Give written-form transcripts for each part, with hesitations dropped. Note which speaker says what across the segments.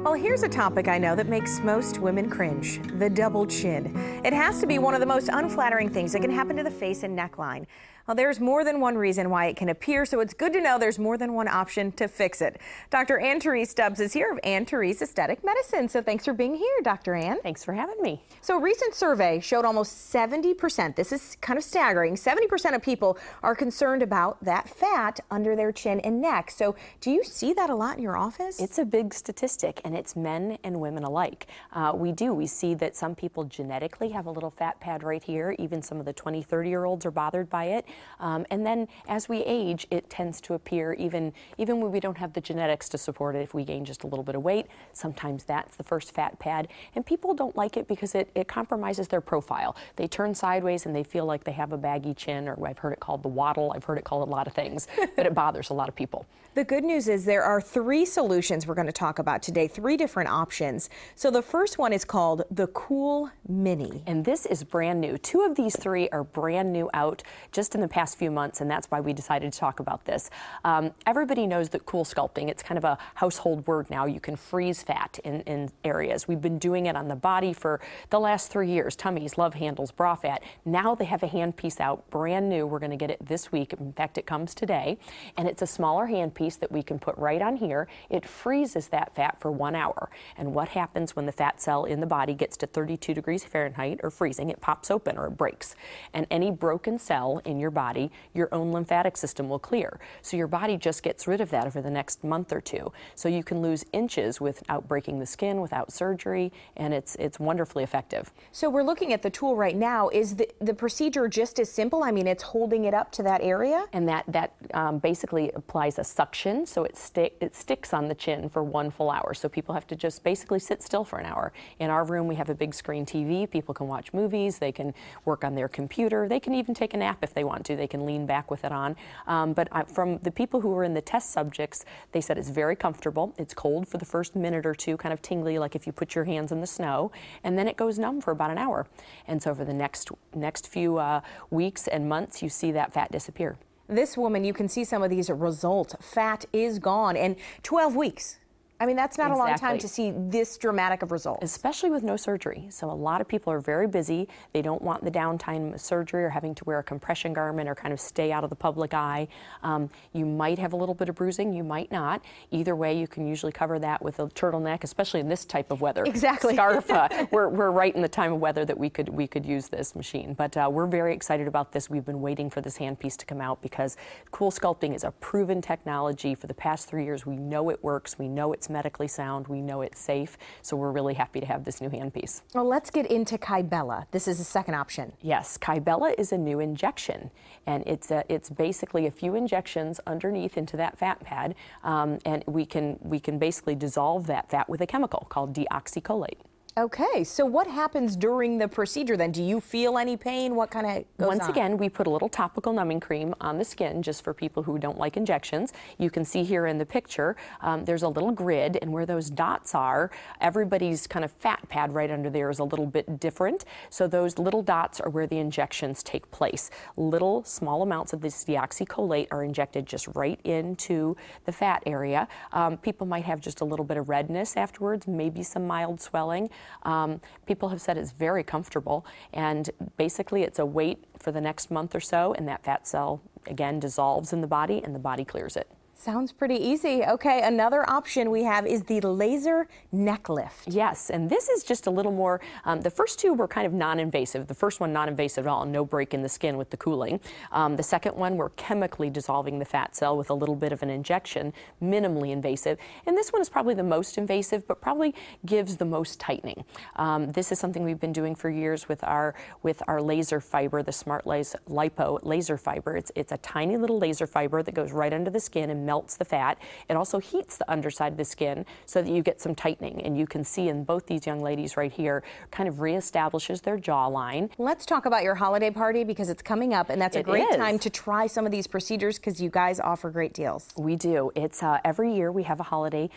Speaker 1: Well, here's a topic I know that makes most women cringe: the double chin. It has to be one of the most unflattering things that can happen to the face and neckline. Well, there's more than one reason why it can appear, so it's good to know there's more than one option to fix it. Dr. Therese Stubbs is here of Therese Aesthetic Medicine, so thanks for being here, Dr. Ann.
Speaker 2: Thanks for having me.
Speaker 1: So a recent survey showed almost 70%, this is kind of staggering, 70% of people are concerned about that fat under their chin and neck. So do you see that a lot in your office?
Speaker 2: It's a big statistic, and it's men and women alike. We see that some people genetically have a little fat pad right here. Even some of the 20, 30-year-olds are bothered by it. And then as we age, it tends to appear even when we don't have the genetics to support it. If we gain just a little bit of weight, sometimes that's the first fat pad. And people don't like it because it compromises their profile. They turn sideways and they feel like they have a baggy chin, or I've heard it called the waddle. I've heard it called a lot of things, but it bothers a lot of people.
Speaker 1: The good news is there are 3 solutions we're going to talk about today, 3 different options. So the first one is called the Cool Mini.
Speaker 2: And this is brand new. 2 of these 3 are brand new out just in the past few months, and that's why we decided to talk about this. Everybody knows that cool sculpting, it's kind of a household word now. You can freeze fat in areas. We've been doing it on the body for the last 3 years. Tummies, love handles, bra fat. Now they have a handpiece out, brand new. We're going to get it this week. In fact, it comes today. And it's a smaller handpiece that we can put right on here. It freezes that fat for 1 hour. And what happens when the fat cell in the body gets to 32 degrees Fahrenheit or freezing? It pops open or it breaks. And any broken cell in your body, your own lymphatic system will clear. So your body just gets rid of that over the next month or 2. So you can lose inches without breaking the skin, without surgery, and it's wonderfully effective.
Speaker 1: So we're looking at the tool right now. Is the procedure just as simple? I mean, it's holding it up to that area?
Speaker 2: And that basically applies a suction, so it sticks on the chin for 1 full hour. So people have to just basically sit still for an hour. In our room, we have a big screen TV. People can watch movies. They can work on their computer. They can even take a nap if they want to. They can lean back with it on. But from the people who were in the test subjects, they said it's very comfortable. It's cold for the first minute or 2, kind of tingly, like if you put your hands in the snow, and then it goes numb for about an hour. And so for the next few weeks and months, you see that fat disappear.
Speaker 1: This woman, you can see some of these results. Fat is gone in 12 weeks. I mean, that's not a long time to see this dramatic of results.
Speaker 2: Especially with no surgery. So a lot of people are very busy. They don't want the downtime of surgery or having to wear a compression garment or kind of stay out of the public eye. You might have a little bit of bruising, you might not. Either way, you can usually cover that with a turtleneck, especially in this type of weather.
Speaker 1: Exactly.
Speaker 2: Scarf. We're right in the time of weather that we could use this machine. But we're very excited about this. We've been waiting for this handpiece to come out because cool sculpting is a proven technology. For the past 3 years, we know it works. We know it's medically sound. We know it's safe. So we're really happy to have this new handpiece.
Speaker 1: Well, let's get into Kybella. This is the second option.
Speaker 2: Yes, Kybella is a new injection, and it's basically a few injections underneath into that fat pad, and we can basically dissolve that fat with a chemical called deoxycholate.
Speaker 1: Okay, so what happens during the procedure then? Do you feel any pain? What kind of goes on?
Speaker 2: Once again, we put a little topical numbing cream on the skin just for people who don't like injections. You can see here in the picture, there's a little grid, and where those dots are, everybody's kind of fat pad right under there is a little bit different. So those little dots are where the injections take place. Little small amounts of this deoxycholate are injected just right into the fat area. People might have just a little bit of redness afterwards, maybe some mild swelling. People have said it's very comfortable, and basically it's a wait for the next month or so, and that fat cell again dissolves in the body and the body clears it.
Speaker 1: Sounds pretty easy. Okay, another option we have is the laser neck lift.
Speaker 2: Yes, and this is just a little more, the first 2 were kind of non-invasive. The first one non-invasive at all, no break in the skin with the cooling. The second one, we're chemically dissolving the fat cell with a little bit of an injection, minimally invasive. And this one is probably the most invasive, but probably gives the most tightening. This is something we've been doing for years with our laser fiber, the Smart Lipo laser fiber. It's a tiny little laser fiber that goes right under the skin and melts the fat. It also heats the underside of the skin so that you get some tightening. And you can see in both these young ladies right here, kind of reestablishes their jawline.
Speaker 1: Let's talk about your holiday party because it's coming up, and that's a great time to try some of these procedures because you guys offer great deals.
Speaker 2: We do. It's every year we have a holiday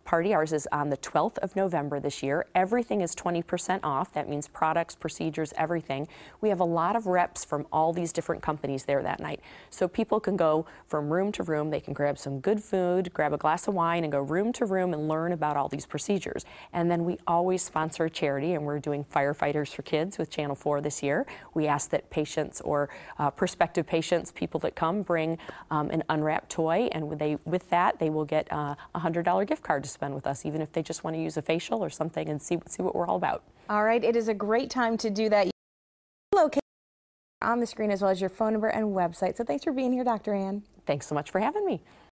Speaker 2: party. Ours is on the 12th of November this year. Everything is 20% off. That means products, procedures, everything. We have a lot of reps from all these different companies there that night. So people can go from room to room. They can grab some good food, grab a glass of wine, and go room to room and learn about all these procedures. And then we always sponsor a charity, and we're doing Firefighters for Kids with Channel 4 this year. We ask that patients or prospective patients, people that come, bring an unwrapped toy, and with that they will get a $100 gift card to spend with us, even if they just want to use a facial or something and see what we're all about.
Speaker 1: All right, it is a great time to do that. Location on the screen as well as your phone number and website. So thanks for being here, Dr. Ann.
Speaker 2: Thanks so much for having me.